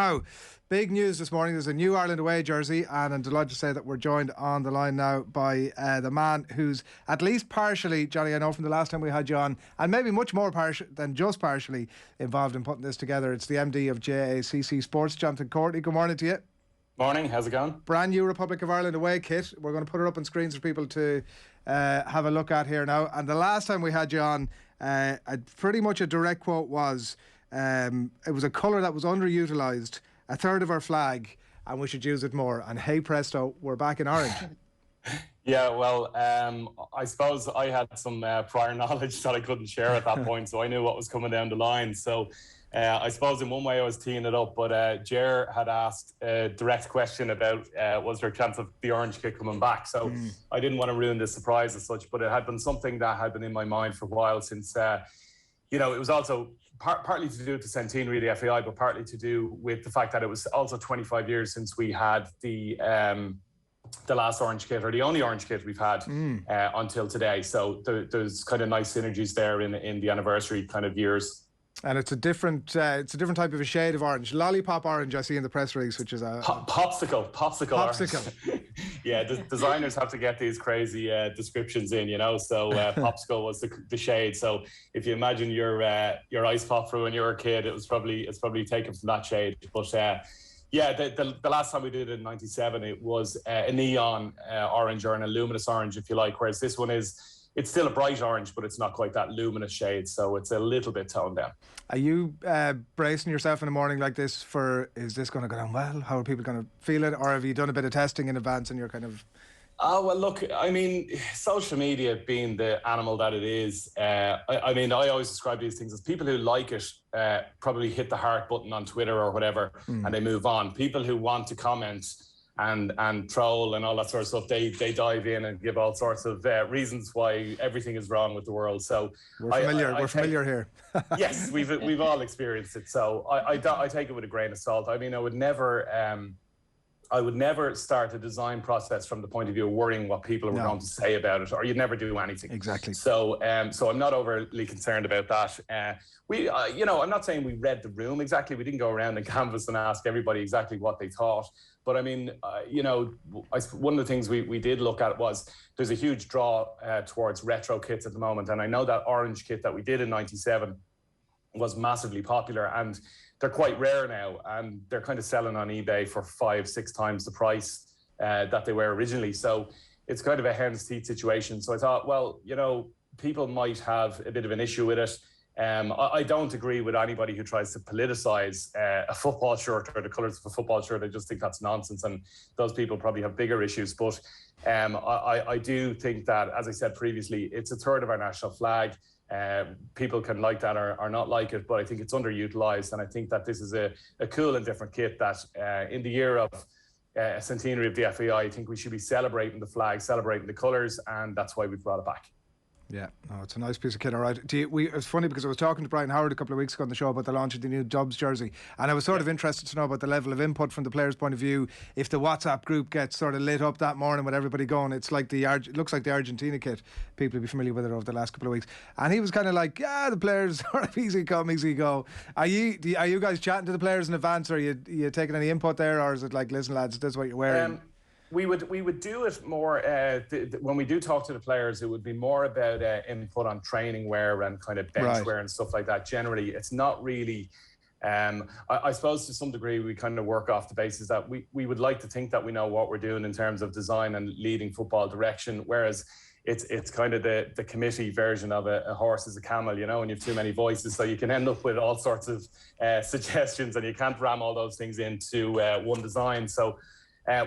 Now, big news this morning. There's a new Ireland away jersey, and I'm delighted to say that we're joined on the line now by the man who's at least partially, Johnny, I know from the last time we had you on, and maybe much more than just partially involved in putting this together. It's the MD of OTB SPORTS, Jonathan Courtenay. Good morning to you. Morning, how's it going? Brand new Republic of Ireland away kit. We're going to put it up on screens for people to have a look at here now. And the last time we had you on, pretty much a direct quote was, it was a colour that was underutilised, a third of our flag, and we should use it more. And hey presto, we're back in orange. Yeah, well, I suppose I had some prior knowledge that I couldn't share at that point, so I knew what was coming down the line. So I suppose in one way I was teeing it up, but Ger had asked a direct question about was there a chance of the orange kit coming back. So I didn't want to ruin the surprise as such, but it had been something that had been in my mind for a while since, it was also partly to do with the centenary of the FAI, but partly to do with the fact that it was also 25 years since we had the last orange kit, or the only orange kit we've had until today. So there's kind of nice synergies there in the anniversary kind of years. And it's a different type of a shade of orange. Lollipop orange, I see in the press release, which is a popsicle orange. Yeah, designers have to get these crazy descriptions in, So popsicle was the shade. So if you imagine your ice pop from when you were a kid, it's probably taken from that shade. But the last time we did it in '97, it was a neon orange, or an luminous orange, if you like. Whereas this one it's still a bright orange, but it's not quite that luminous shade, so it's a little bit toned down. Are you bracing yourself in a morning like this for, is this going to go down well? How are people going to feel it? Or have you done a bit of testing in advance and you're kind of... Oh, well, look, I mean, social media being the animal that it is, I always describe these things as people who like it probably hit the heart button on Twitter or whatever, and they move on. People who want to comment and troll and all that sort of stuff, they dive in and give all sorts of reasons why everything is wrong with the world. So we're familiar here. Yes, we've all experienced it. So I take it with a grain of salt. I mean, I would never start a design process from the point of view of worrying what people were going to say about it, or you'd never do anything. Exactly. So I'm not overly concerned about that. I'm not saying we read the room exactly. We didn't go around and canvass and ask everybody exactly what they thought. But I mean, one of the things we did look at was there's a huge draw towards retro kits at the moment. And I know that orange kit that we did in '97 was massively popular, and they're quite rare now. And they're kind of selling on eBay for 5-6 times the price that they were originally. So it's kind of a hen's teeth situation. So I thought, well, people might have a bit of an issue with it. I don't agree with anybody who tries to politicise a football shirt or the colours of a football shirt. I just think that's nonsense, and those people probably have bigger issues. But I do think that, as I said previously, it's a third of our national flag. People can like that or not like it, but I think it's underutilised, and I think that this is a cool and different kit that in the year of centenary of the FAI, I think we should be celebrating the flag, celebrating the colours, and that's why we brought it back. Yeah, no, it's a nice piece of kit, all right. It's funny because I was talking to Brian Howard a couple of weeks ago on the show about the launch of the new Dubs jersey, and I was sort of interested to know about the level of input from the players' point of view. If the WhatsApp group gets sort of lit up that morning with everybody going, it's like it looks like the Argentina kit. People will be familiar with it over the last couple of weeks. And he was kind of like, yeah, the players sort of easy come, easy go. Are you guys chatting to the players in advance, or are you taking any input there, or is it like, listen lads, this is what you're wearing? We would do it more when we do talk to the players. It would be more about input on training wear and kind of bench wear and stuff like that. Generally, it's not really. I suppose to some degree we kind of work off the basis that we would like to think that we know what we're doing in terms of design and leading football direction, whereas it's kind of the committee version of a horse is a camel, and you have too many voices, so you can end up with all sorts of suggestions, and you can't ram all those things into one design. So.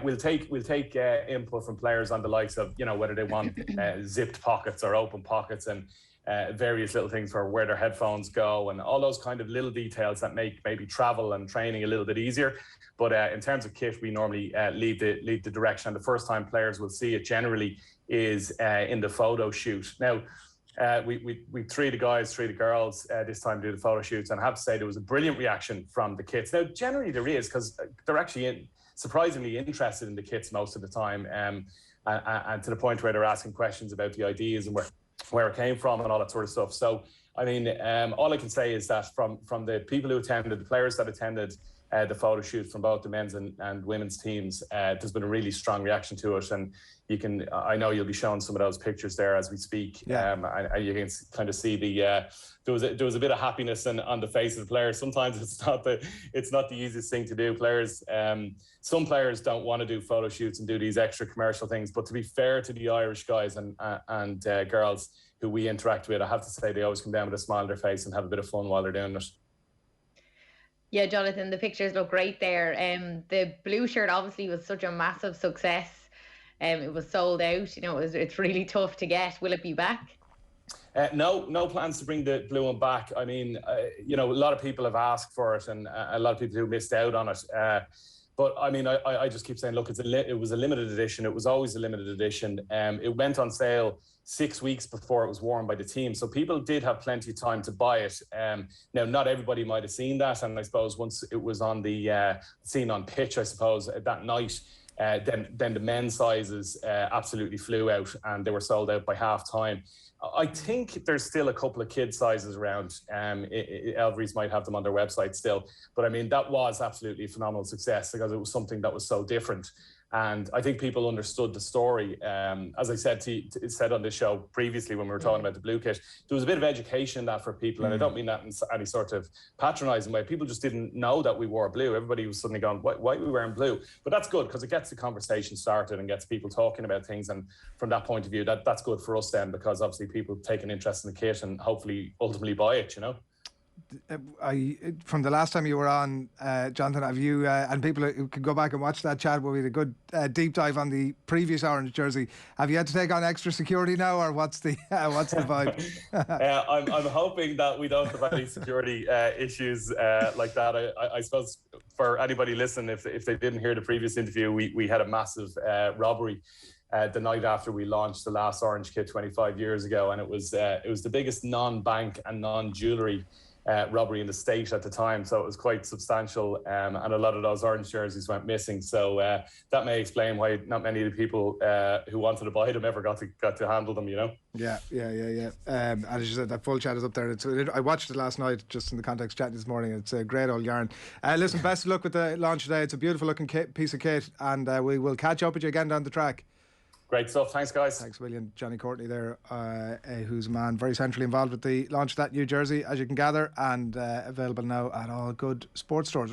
We'll take input from players on the likes of, whether they want zipped pockets or open pockets, and various little things for where their headphones go, and all those kind of little details that make maybe travel and training a little bit easier. But in terms of kit, we normally lead the direction. And the first time players will see it generally is in the photo shoot. Now, we three of the girls this time do the photo shoots, and I have to say there was a brilliant reaction from the kids. Now, generally there is, because they're actually surprisingly interested in the kits most of the time, and to the point where they're asking questions about the ideas and where it came from and all that sort of stuff. So, I mean, all I can say is that from the people who attended, the players that attended, the photo shoot from both the men's and women's teams. There's been a really strong reaction to it, and I know you'll be showing some of those pictures there as we speak. Yeah. And you can kind of see there was a bit of happiness on the face of the players. Sometimes it's not the easiest thing to do. Some players don't want to do photo shoots and do these extra commercial things, but to be fair to the Irish guys and girls who we interact with, I have to say they always come down with a smile on their face and have a bit of fun while they're doing it. Yeah, Jonathan, the pictures look great there. The blue shirt obviously was such a massive success. It was sold out. It's really tough to get. Will it be back? No plans to bring the blue one back. I mean, a lot of people have asked for it, and a lot of people who missed out on it. But I mean, I just keep saying, look, it was a limited edition. It was always a limited edition. It went on sale 6 weeks before it was worn by the team. So people did have plenty of time to buy it. Now, not everybody might have seen that. And I suppose once it was on the seen on pitch, I suppose, that night, then the men's sizes absolutely flew out and they were sold out by half time. I think there's still a couple of kid sizes around. Elvery's might have them on their website still. But I mean, that was absolutely a phenomenal success because it was something that was so different. And I think people understood the story. As I said on this show previously when we were talking about the blue kit, there was a bit of education in that for people. And I don't mean that in any sort of patronising way. People just didn't know that we wore blue. Everybody was suddenly going, why are we wearing blue? But that's good because it gets the conversation started and gets people talking about things. And from that point of view, that's good for us then, because obviously people take an interest in the kit and hopefully ultimately buy it, From the last time you were on, Jonathan, have you and people who can go back and watch that chat, where we had a good deep dive on the previous orange jersey. Have you had to take on extra security now, or what's the vibe? I'm hoping that we don't have any security issues like that. I suppose for anybody listening, if they didn't hear the previous interview, we had a massive robbery the night after we launched the last orange kit 25 years ago, and it was the biggest non-bank and non-jewellery robbery in the state at the time, so it was quite substantial, and a lot of those orange jerseys went missing. So that may explain why not many of the people who wanted to buy them ever got to handle them. Yeah. And as you said, that full chat is up there. I watched it last night, just in the context chat this morning. It's a great old yarn. Listen, best of luck with the launch today. It's a beautiful looking piece of kit, and we will catch up with you again down the track. Great stuff. Thanks, guys. Thanks, William. Johnny Courtenay there, who's a man very centrally involved with the launch of that new jersey, as you can gather, and available now at all good sports stores.